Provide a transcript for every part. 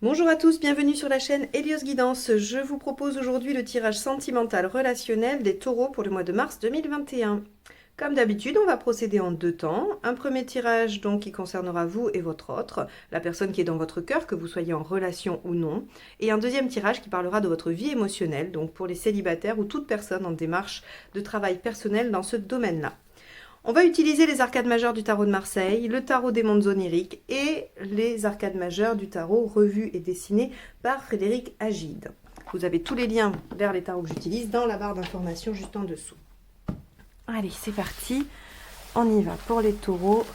Bonjour à tous, bienvenue sur la chaîne Hélios Guidance. Je vous propose aujourd'hui le tirage sentimental relationnel des taureaux pour le mois de mars 2021. Comme d'habitude, on va procéder en deux temps. Un premier tirage donc qui concernera vous et votre autre, la personne qui est dans votre cœur, que vous soyez en relation ou non. Et un deuxième tirage qui parlera de votre vie émotionnelle, donc pour les célibataires ou toute personne en démarche de travail personnel dans ce domaine-là. On va utiliser les arcades majeures du tarot de Marseille, le tarot des mondes oniriques et les arcades majeures du tarot revues et dessinées par Frédéric Agide. Vous avez tous les liens vers les tarots que j'utilise dans la barre d'informations juste en dessous. Allez, c'est parti. On y va pour les taureaux.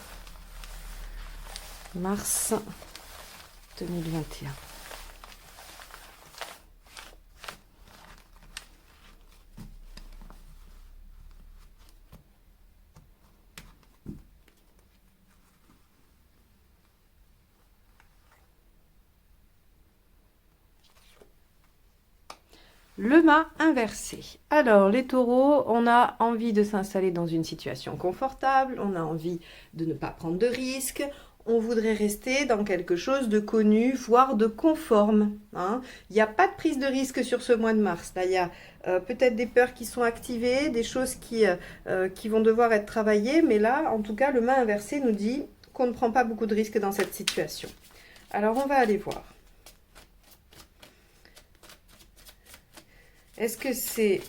Mars 2021. Le mât inversé. Alors, les taureaux, on a envie de s'installer dans une situation confortable, on a envie de ne pas prendre de risques, on voudrait rester dans quelque chose de connu, voire de conforme. Hein. Il n'y a pas de prise de risque sur ce mois de mars. Là, il y a peut-être des peurs qui sont activées, des choses qui vont devoir être travaillées, mais là, en tout cas, le mât inversé nous dit qu'on ne prend pas beaucoup de risques dans cette situation. Alors, on va aller voir. Est-ce que c'est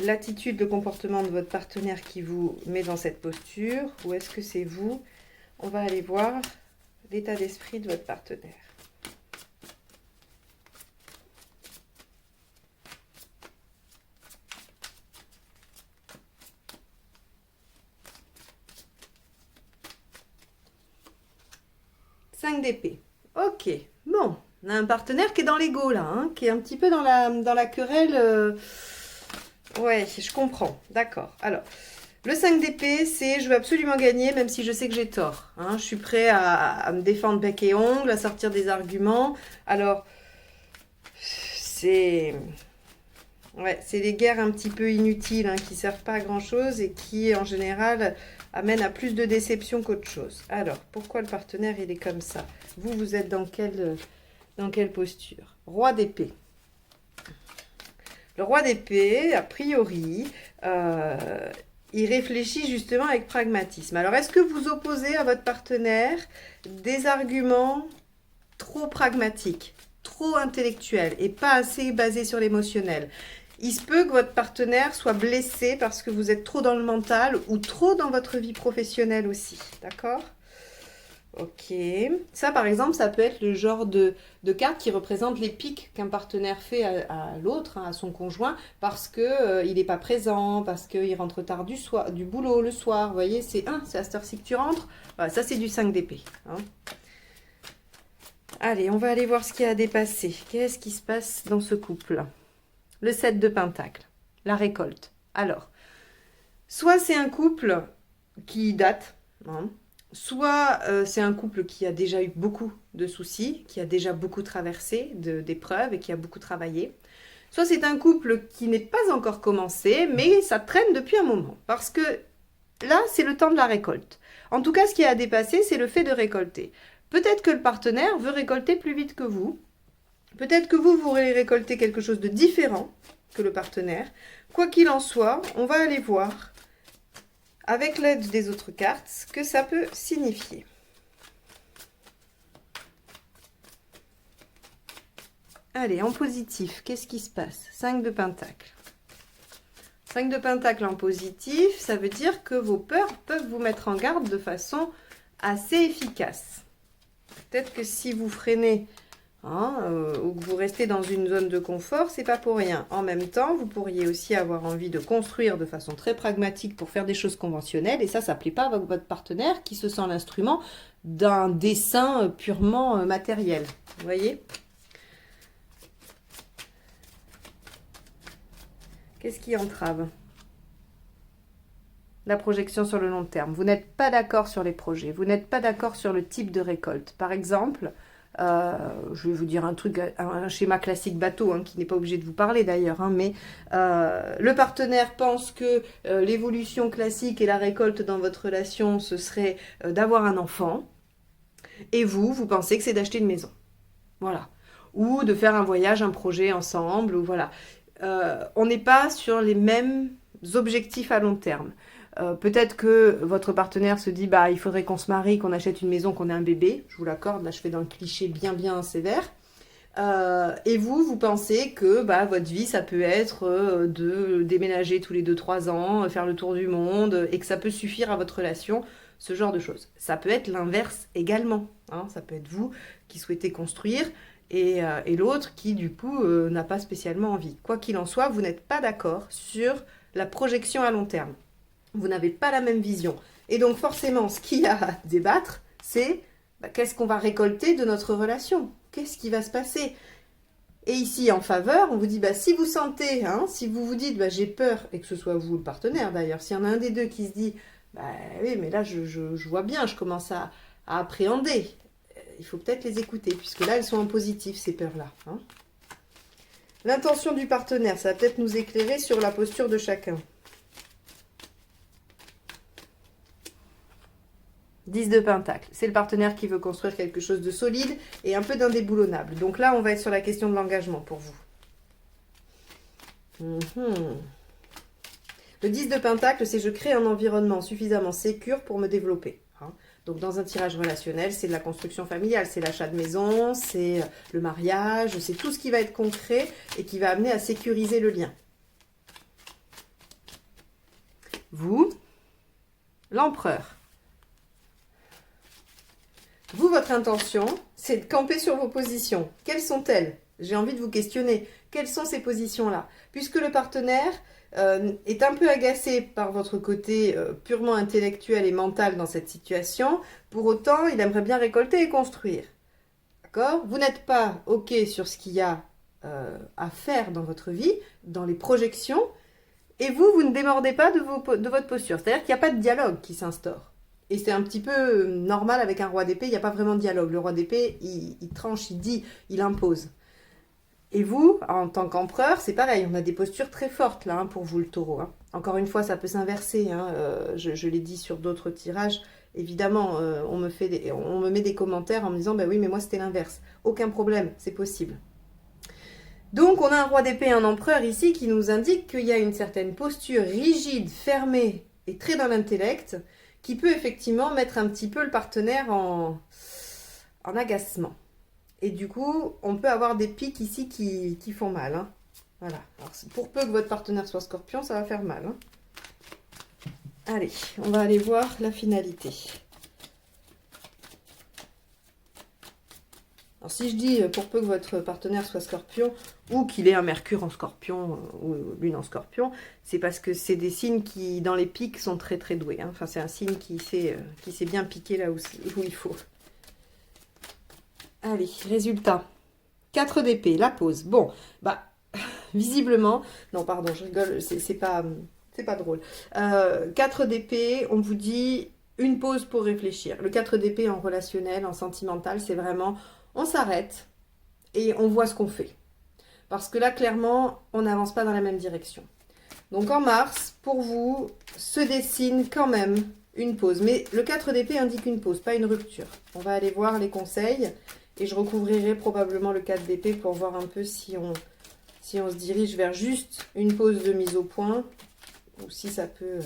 l'attitude, le comportement de votre partenaire qui vous met dans cette posture ou est-ce que c'est vous? On va aller voir l'état d'esprit de votre partenaire. Cinq d'épée. Ok, bon. On a un partenaire qui est dans l'ego là, hein, qui est un petit peu dans la querelle. Ouais, je comprends. D'accord. Alors, le 5 d'épée, c'est je veux absolument gagner, même si je sais que j'ai tort. Hein. Je suis prêt à me défendre bec et ongle, à sortir des arguments. Alors, c'est des guerres un petit peu inutiles, hein, qui ne servent pas à grand-chose et qui, en général, amènent à plus de déception qu'autre chose. Alors, pourquoi le partenaire, il est comme ça? Vous êtes dans quelle posture? Roi d'épée. Le roi d'épée, a priori, il réfléchit justement avec pragmatisme. Alors, est-ce que vous opposez à votre partenaire des arguments trop pragmatiques, trop intellectuels et pas assez basés sur l'émotionnel? Il se peut que votre partenaire soit blessé parce que vous êtes trop dans le mental ou trop dans votre vie professionnelle aussi, d'accord? Ok. Ça, par exemple, ça peut être le genre de carte qui représente les pics qu'un partenaire fait à l'autre, hein, à son conjoint, parce que il n'est pas présent, parce qu'il rentre tard du boulot le soir. Vous voyez, c'est à cette heure-ci que tu rentres. Voilà, ça, c'est du 5 d'épée. Hein. Allez, on va aller voir ce qui a dépassé. Qu'est-ce qui se passe dans ce couple? Le 7 de Pentacle, la récolte. Alors, soit c'est un couple qui date, hein, soit c'est un couple qui a déjà eu beaucoup de soucis, qui a déjà beaucoup traversé d'épreuves et qui a beaucoup travaillé. Soit c'est un couple qui n'est pas encore commencé, mais ça traîne depuis un moment. Parce que là, c'est le temps de la récolte. En tout cas, ce qui a dépassé, c'est le fait de récolter. Peut-être que le partenaire veut récolter plus vite que vous. Peut-être que vous voulez récolter quelque chose de différent que le partenaire. Quoi qu'il en soit, on va aller voir avec l'aide des autres cartes, ce que ça peut signifier. Allez, en positif, qu'est-ce qui se passe? 5 de Pentacle. 5 de Pentacle en positif, ça veut dire que vos peurs peuvent vous mettre en garde de façon assez efficace. Peut-être que si vous freinez ou que vous restez dans une zone de confort, c'est pas pour rien. En même temps, vous pourriez aussi avoir envie de construire de façon très pragmatique pour faire des choses conventionnelles, et ça plaît pas avec votre partenaire qui se sent l'instrument d'un dessin purement matériel. Vous voyez? Qu'est-ce qui entrave? La projection sur le long terme. Vous n'êtes pas d'accord sur les projets, vous n'êtes pas d'accord sur le type de récolte. Par exemple, je vais vous dire un truc, un schéma classique bateau, hein, qui n'est pas obligé de vous parler d'ailleurs, hein, mais le partenaire pense que l'évolution classique et la récolte dans votre relation, ce serait d'avoir un enfant, et vous pensez que c'est d'acheter une maison. Voilà. ou de faire un voyage, un projet ensemble, ou voilà. On n'est pas sur les mêmes objectifs à long terme. Peut-être que votre partenaire se dit bah il faudrait qu'on se marie, qu'on achète une maison, qu'on ait un bébé. Je vous l'accorde, là je fais dans le cliché bien sévère. Et vous pensez que bah, votre vie, ça peut être de déménager tous les 2-3 ans, faire le tour du monde, et que ça peut suffire à votre relation, ce genre de choses. Ça peut être l'inverse également. Hein. Ça peut être vous qui souhaitez construire et l'autre qui, du coup, n'a pas spécialement envie. Quoi qu'il en soit, vous n'êtes pas d'accord sur la projection à long terme. Vous n'avez pas la même vision. Et donc, forcément, ce qu'il y a à débattre, c'est bah, qu'est-ce qu'on va récolter de notre relation ? Qu'est-ce qui va se passer? Et ici, en faveur, on vous dit, bah, si vous sentez, hein, si vous vous dites, bah, j'ai peur, et que ce soit vous le partenaire d'ailleurs, s'il y en a un des deux qui se dit, bah oui, mais là, je vois bien, je commence à appréhender, il faut peut-être les écouter, puisque là, elles sont en positif, ces peurs-là. Hein. L'intention du partenaire, ça va peut-être nous éclairer sur la posture de chacun. 10 de Pentacle, c'est le partenaire qui veut construire quelque chose de solide et un peu d'indéboulonnable. Donc là, on va être sur la question de l'engagement pour vous. Le 10 de Pentacle, c'est je crée un environnement suffisamment sécure pour me développer. Hein. Donc dans un tirage relationnel, c'est de la construction familiale, c'est l'achat de maison, c'est le mariage, c'est tout ce qui va être concret et qui va amener à sécuriser le lien. Vous, l'empereur. Vous, votre intention, c'est de camper sur vos positions. Quelles sont-elles? J'ai envie de vous questionner. Quelles sont ces positions-là? Puisque le partenaire est un peu agacé par votre côté purement intellectuel et mental dans cette situation, pour autant, il aimerait bien récolter et construire. D'accord? Vous n'êtes pas OK sur ce qu'il y a à faire dans votre vie, dans les projections, et vous ne démordez pas de votre posture. C'est-à-dire qu'il n'y a pas de dialogue qui s'instaure. Et c'est un petit peu normal avec un roi d'épée, il n'y a pas vraiment de dialogue. Le roi d'épée, il tranche, il dit, il impose. Et vous, en tant qu'empereur, c'est pareil, on a des postures très fortes là, hein, pour vous le taureau. Hein. Encore une fois, ça peut s'inverser, hein, je l'ai dit sur d'autres tirages. Évidemment, on me met des commentaires en me disant, bah oui, mais moi c'était l'inverse. Aucun problème, c'est possible. Donc on a un roi d'épée et un empereur ici qui nous indique qu'il y a une certaine posture rigide, fermée et très dans l'intellect, qui peut effectivement mettre un petit peu le partenaire en agacement. Et du coup, on peut avoir des pics ici qui font mal. Hein. Voilà. Alors, pour peu que votre partenaire soit scorpion, ça va faire mal. Hein. Allez, on va aller voir la finalité. Alors si je dis pour peu que votre partenaire soit scorpion ou qu'il ait un mercure en scorpion ou lune en scorpion, c'est parce que c'est des signes qui, dans les pics, sont très très doués. Hein. Enfin, c'est un signe qui sait bien piquer là où il faut. Allez, résultat. 4 d'épée, la pause. Bon, bah, visiblement... Non, pardon, je rigole, c'est pas drôle. 4 d'épée, on vous dit une pause pour réfléchir. Le 4 d'épée en relationnel, en sentimental, c'est vraiment... On s'arrête et on voit ce qu'on fait. Parce que là, clairement, on n'avance pas dans la même direction. Donc en mars, pour vous, se dessine quand même une pause. Mais le 4 d'épée indique une pause, pas une rupture. On va aller voir les conseils et je recouvrirai probablement le 4 d'épée pour voir un peu si on se dirige vers juste une pause de mise au point ou si ça peut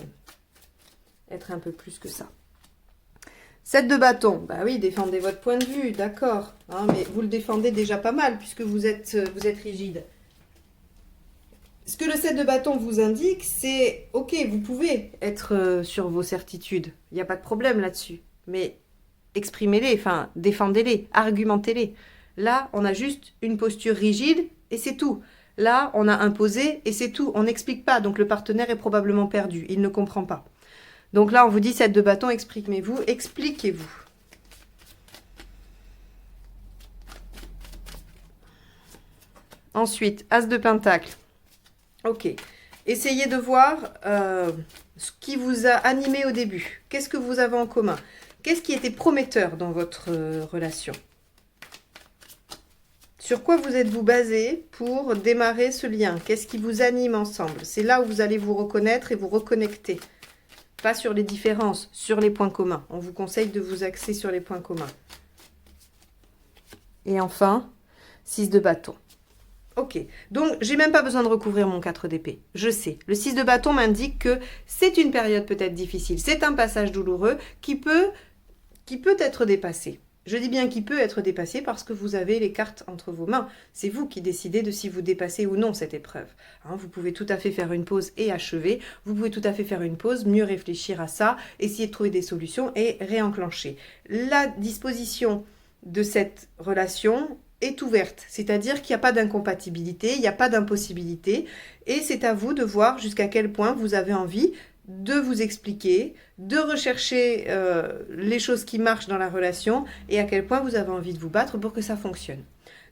être un peu plus que ça. 7 de bâton, bah oui, défendez votre point de vue, d'accord, hein, mais vous le défendez déjà pas mal puisque vous êtes rigide. Ce que le 7 de bâton vous indique, c'est, ok, vous pouvez être sur vos certitudes, il n'y a pas de problème là-dessus, mais exprimez-les, enfin, défendez-les, argumentez-les. Là, on a juste une posture rigide et c'est tout. Là, on a imposé et c'est tout, on n'explique pas, donc le partenaire est probablement perdu, il ne comprend pas. Donc là, on vous dit 7 de bâton, expliquez-vous. Ensuite, As de pentacle. Ok. Essayez de voir ce qui vous a animé au début. Qu'est-ce que vous avez en commun? Qu'est-ce qui était prometteur dans votre relation? Sur quoi vous êtes-vous basé pour démarrer ce lien? Qu'est-ce qui vous anime ensemble? C'est là où vous allez vous reconnaître et vous reconnecter. Pas sur les différences, sur les points communs. On vous conseille de vous axer sur les points communs. Et enfin, 6 de bâton. Ok, donc j'ai même pas besoin de recouvrir mon 4 d'épée. Je sais, le 6 de bâton m'indique que c'est une période peut-être difficile. C'est un passage douloureux qui peut être dépassé. Je dis bien qu'il peut être dépassé parce que vous avez les cartes entre vos mains. C'est vous qui décidez de si vous dépassez ou non cette épreuve. Hein, vous pouvez tout à fait faire une pause et achever. Vous pouvez tout à fait faire une pause, mieux réfléchir à ça, essayer de trouver des solutions et réenclencher. La disposition de cette relation est ouverte, c'est-à-dire qu'il n'y a pas d'incompatibilité, il n'y a pas d'impossibilité, et c'est à vous de voir jusqu'à quel point vous avez envie de vous expliquer, de rechercher les choses qui marchent dans la relation et à quel point vous avez envie de vous battre pour que ça fonctionne.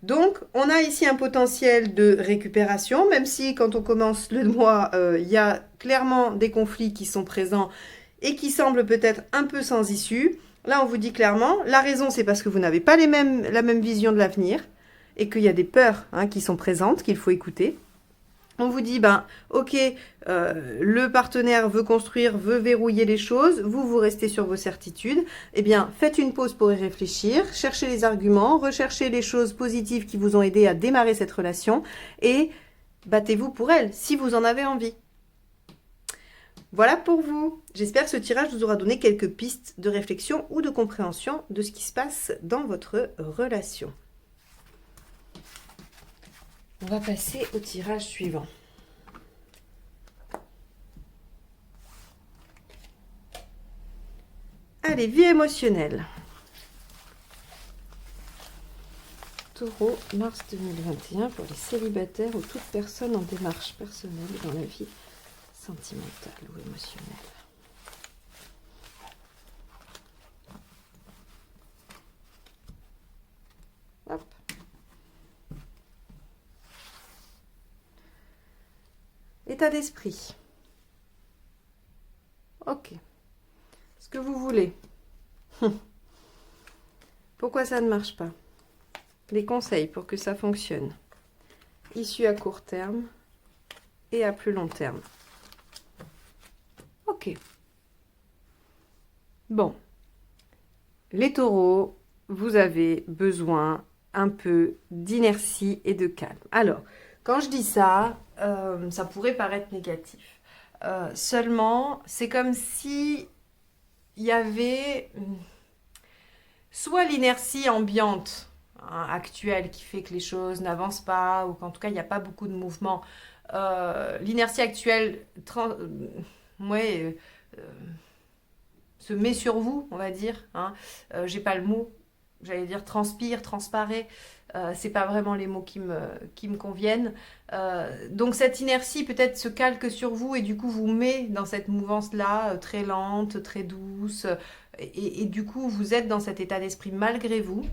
Donc, on a ici un potentiel de récupération, même si quand on commence le mois, il y a clairement des conflits qui sont présents et qui semblent peut-être un peu sans issue. Là, on vous dit clairement, la raison, c'est parce que vous n'avez pas la même vision de l'avenir et qu'il y a des peurs qui sont présentes, qu'il faut écouter. On vous dit, ok, le partenaire veut construire, veut verrouiller les choses, vous restez sur vos certitudes. Eh bien, faites une pause pour y réfléchir, cherchez les arguments, recherchez les choses positives qui vous ont aidé à démarrer cette relation et battez-vous pour elle, si vous en avez envie. Voilà pour vous. J'espère que ce tirage vous aura donné quelques pistes de réflexion ou de compréhension de ce qui se passe dans votre relation. On va passer au tirage suivant. Allez, vie émotionnelle. Taureau, mars 2021 pour les célibataires ou toute personne en démarche personnelle dans la vie sentimentale ou émotionnelle. Hop. État d'esprit. Ok. Ce que vous voulez. Pourquoi ça ne marche pas? Les conseils pour que ça fonctionne. Issue à court terme et à plus long terme. Ok. Bon. Les taureaux, vous avez besoin un peu d'inertie et de calme. Alors, quand je dis ça, ça pourrait paraître négatif. Seulement, c'est comme si il y avait soit l'inertie ambiante actuelle qui fait que les choses n'avancent pas, ou qu'en tout cas, il n'y a pas beaucoup de mouvement. L'inertie actuelle se met sur vous, on va dire. J'ai pas le mot. J'allais dire transpire, transparaît. C'est pas vraiment les mots qui me conviennent. Donc cette inertie peut-être se calque sur vous et du coup vous met dans cette mouvance-là, très lente, très douce. Et du coup vous êtes dans cet état d'esprit malgré vous.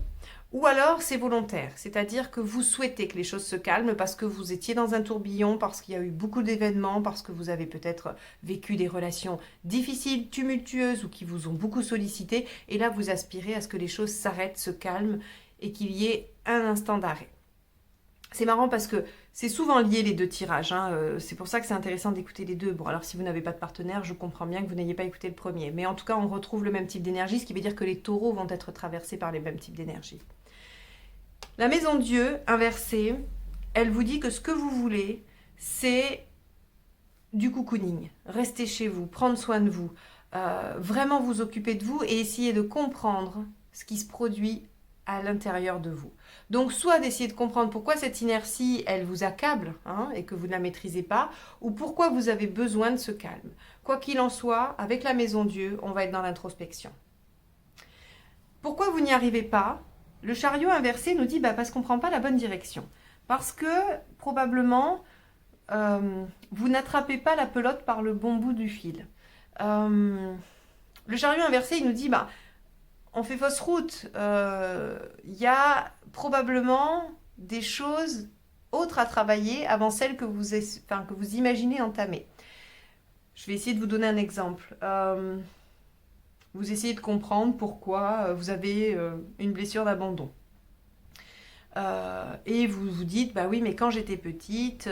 Ou alors c'est volontaire, c'est-à-dire que vous souhaitez que les choses se calment parce que vous étiez dans un tourbillon, parce qu'il y a eu beaucoup d'événements, parce que vous avez peut-être vécu des relations difficiles, tumultueuses ou qui vous ont beaucoup sollicité. Et là, vous aspirez à ce que les choses s'arrêtent, se calment et qu'il y ait un instant d'arrêt. C'est marrant parce que c'est souvent lié les deux tirages. C'est pour ça que c'est intéressant d'écouter les deux. Bon, alors si vous n'avez pas de partenaire, je comprends bien que vous n'ayez pas écouté le premier. Mais en tout cas, on retrouve le même type d'énergie, ce qui veut dire que les taureaux vont être traversés par les mêmes types d'énergie. La maison Dieu inversée, elle vous dit que ce que vous voulez, c'est du cocooning. Rester chez vous, prendre soin de vous, vraiment vous occuper de vous et essayer de comprendre ce qui se produit à l'intérieur de vous. Donc, soit d'essayer de comprendre pourquoi cette inertie, elle vous accable et que vous ne la maîtrisez pas, ou pourquoi vous avez besoin de ce calme. Quoi qu'il en soit, avec la maison Dieu, on va être dans l'introspection. Pourquoi vous n'y arrivez pas? Le chariot inversé nous dit parce qu'on ne prend pas la bonne direction. Parce que probablement, vous n'attrapez pas la pelote par le bon bout du fil. Le chariot inversé, il nous dit on fait fausse route. Y a probablement des choses autres à travailler avant celles que vous imaginez entamer. Je vais essayer de vous donner un exemple. Vous essayez de comprendre pourquoi vous avez une blessure d'abandon. Et vous vous dites, bah oui, mais quand j'étais petite,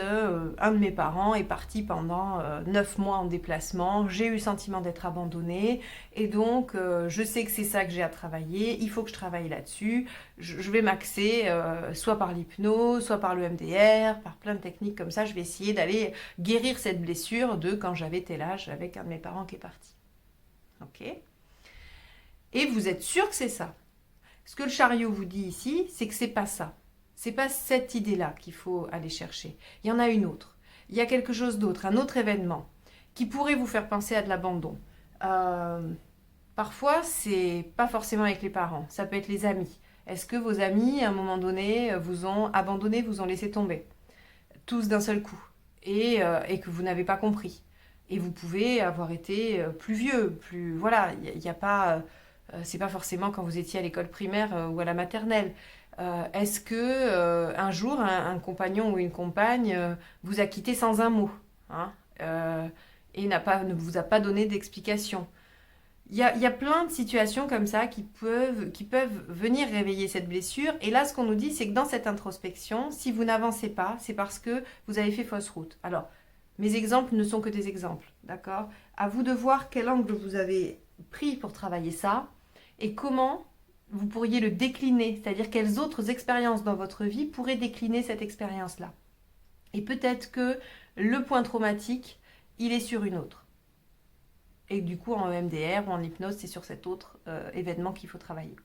un de mes parents est parti pendant 9 mois en déplacement, j'ai eu le sentiment d'être abandonnée, et donc je sais que c'est ça que j'ai à travailler, il faut que je travaille là-dessus, je vais m'axer soit par l'hypnose, soit par le MDR, par plein de techniques comme ça, je vais essayer d'aller guérir cette blessure de quand j'avais tel âge avec un de mes parents qui est parti. Ok? Et vous êtes sûr que c'est ça. Ce que le chariot vous dit ici, c'est que c'est pas ça. C'est pas cette idée-là qu'il faut aller chercher. Il y en a une autre. Il y a quelque chose d'autre, un autre événement qui pourrait vous faire penser à de l'abandon. Parfois, c'est pas forcément avec les parents. Ça peut être les amis. Est-ce que vos amis, à un moment donné, vous ont abandonné, vous ont laissé tomber, tous d'un seul coup, et que vous n'avez pas compris. Et vous pouvez avoir été plus vieux, plus voilà. Il n'y a pas c'est pas forcément quand vous étiez à l'école primaire ou à la maternelle. Est-ce que un jour un compagnon ou une compagne vous a quitté sans un mot, hein, et ne vous a pas donné d'explication? Il y a plein de situations comme ça qui peuvent venir réveiller cette blessure. Et là, ce qu'on nous dit, c'est que dans cette introspection, si vous n'avancez pas, c'est parce que vous avez fait fausse route. Alors, mes exemples ne sont que des exemples, d'accord? À vous de voir quel angle vous avez pris pour travailler ça et comment vous pourriez le décliner, c'est-à-dire quelles autres expériences dans votre vie pourraient décliner cette expérience-là. Et peut-être que le point traumatique, il est sur une autre. Et du coup, en EMDR ou en hypnose, c'est sur cet autre événement qu'il faut travailler.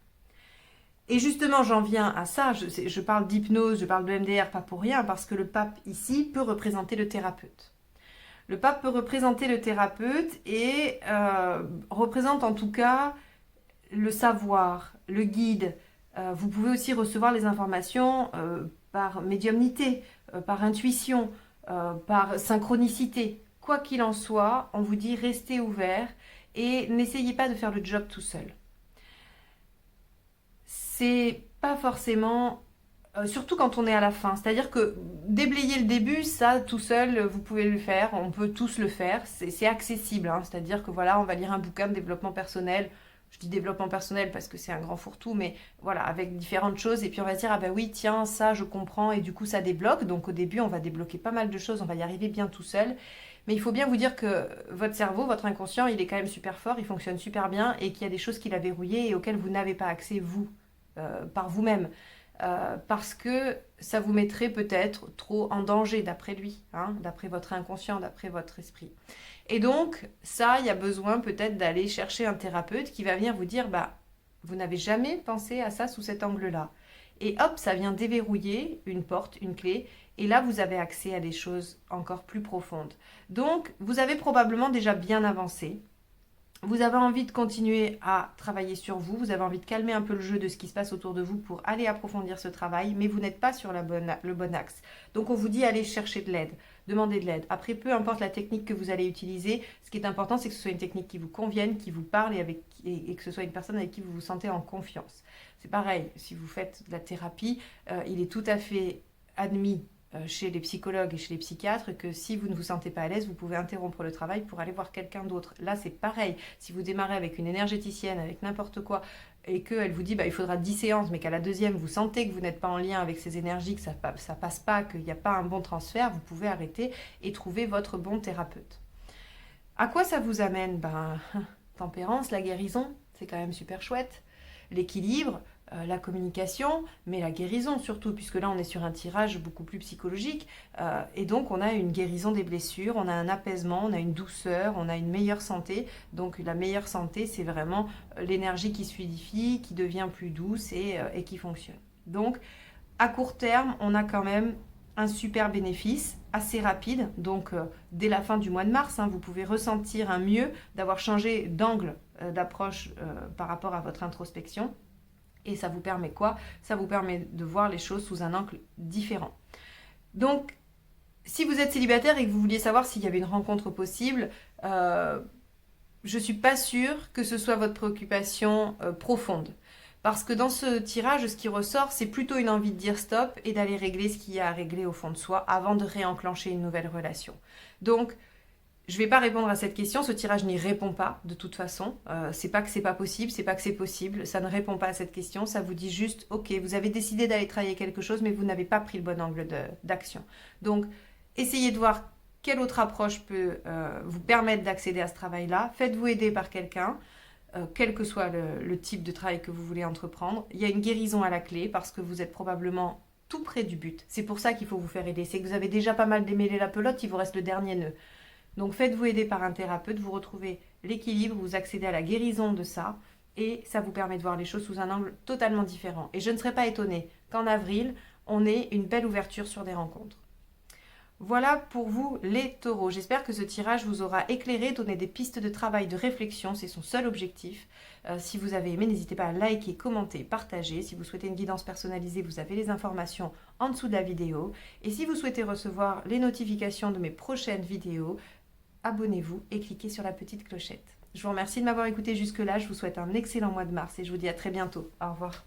Et justement, j'en viens à ça, je parle d'hypnose, je parle de MDR, pas pour rien, parce que le pape ici peut représenter le thérapeute. Le pape peut représenter le thérapeute et représente en tout cas le savoir, le guide. Vous pouvez aussi recevoir les informations par médiumnité, par intuition, par synchronicité. Quoi qu'il en soit, on vous dit restez ouvert et n'essayez pas de faire le job tout seul. C'est pas forcément surtout quand on est à la fin. C'est-à-dire que déblayer le début, ça, tout seul, vous pouvez le faire. On peut tous le faire. C'est accessible. Hein. C'est-à-dire que voilà, on va lire un bouquin de développement personnel. Je dis développement personnel parce que c'est un grand fourre-tout, mais voilà, avec différentes choses. Et puis on va se dire, ah ben oui, tiens, ça, je comprends. Et du coup, ça débloque. Donc au début, on va débloquer pas mal de choses. On va y arriver bien tout seul. Mais il faut bien vous dire que votre cerveau, votre inconscient, il est quand même super fort. Il fonctionne super bien. Et qu'il y a des choses qu'il a verrouillées et auxquelles vous n'avez pas accès, vous, par vous-même. Parce que ça vous mettrait peut-être trop en danger d'après lui, hein, d'après votre inconscient, d'après votre esprit. Et donc, ça, il y a besoin peut-être d'aller chercher un thérapeute qui va venir vous dire, bah, vous n'avez jamais pensé à ça sous cet angle-là. Et hop, ça vient déverrouiller une porte, une clé, et là, vous avez accès à des choses encore plus profondes. Donc, vous avez probablement déjà bien avancé. Vous avez envie de continuer à travailler sur vous, vous avez envie de calmer un peu le jeu de ce qui se passe autour de vous pour aller approfondir ce travail, mais vous n'êtes pas sur le bon axe. Donc on vous dit allez chercher de l'aide, demandez de l'aide. Après, peu importe la technique que vous allez utiliser, ce qui est important, c'est que ce soit une technique qui vous convienne, qui vous parle et que ce soit une personne avec qui vous vous sentez en confiance. C'est pareil, si vous faites de la thérapie, il est tout à fait admis chez les psychologues et chez les psychiatres que si vous ne vous sentez pas à l'aise, vous pouvez interrompre le travail pour aller voir quelqu'un d'autre. Là, c'est pareil. Si vous démarrez avec une énergéticienne, avec n'importe quoi, et qu'elle vous dit bah, il faudra 10 séances, mais qu'à la deuxième, vous sentez que vous n'êtes pas en lien avec ces énergies, que ça passe pas, qu'il n'y a pas un bon transfert, vous pouvez arrêter et trouver votre bon thérapeute. À quoi ça vous amène? Tempérance, la guérison, c'est quand même super chouette. L'équilibre, la communication, mais la guérison surtout, puisque là on est sur un tirage beaucoup plus psychologique, et donc on a une guérison des blessures, on a un apaisement, on a une douceur, on a une meilleure santé. Donc la meilleure santé, c'est vraiment l'énergie qui se fluidifie, qui devient plus douce et qui fonctionne. Donc à court terme, on a quand même un super bénéfice assez rapide, donc dès la fin du mois de mars, vous pouvez ressentir un mieux d'avoir changé d'angle d'approche par rapport à votre introspection. Et ça vous permet quoi? Ça vous permet de voir les choses sous un angle différent. Donc, si vous êtes célibataire et que vous vouliez savoir s'il y avait une rencontre possible, je ne suis pas sûre que ce soit votre préoccupation profonde. Parce que dans ce tirage, ce qui ressort, c'est plutôt une envie de dire stop et d'aller régler ce qu'il y a à régler au fond de soi avant de réenclencher une nouvelle relation. Donc, je ne vais pas répondre à cette question, ce tirage n'y répond pas de toute façon. C'est pas que c'est pas possible, c'est pas que c'est possible, ça ne répond pas à cette question, ça vous dit juste, ok, vous avez décidé d'aller travailler quelque chose, mais vous n'avez pas pris le bon angle d'action. Donc, essayez de voir quelle autre approche peut vous permettre d'accéder à ce travail-là. Faites-vous aider par quelqu'un, quel que soit le type de travail que vous voulez entreprendre. Il y a une guérison à la clé parce que vous êtes probablement tout près du but. C'est pour ça qu'il faut vous faire aider. C'est que vous avez déjà pas mal démêlé la pelote, il vous reste le dernier nœud. Donc faites-vous aider par un thérapeute, vous retrouvez l'équilibre, vous accédez à la guérison de ça et ça vous permet de voir les choses sous un angle totalement différent. Et je ne serais pas étonnée qu'en avril, on ait une belle ouverture sur des rencontres. Voilà pour vous les taureaux. J'espère que ce tirage vous aura éclairé, donné des pistes de travail, de réflexion. C'est son seul objectif. Si vous avez aimé, n'hésitez pas à liker, commenter, partager. Si vous souhaitez une guidance personnalisée, vous avez les informations en dessous de la vidéo. Et si vous souhaitez recevoir les notifications de mes prochaines vidéos, abonnez-vous et cliquez sur la petite clochette. Je vous remercie de m'avoir écouté jusque-là. Je vous souhaite un excellent mois de mars et je vous dis à très bientôt. Au revoir.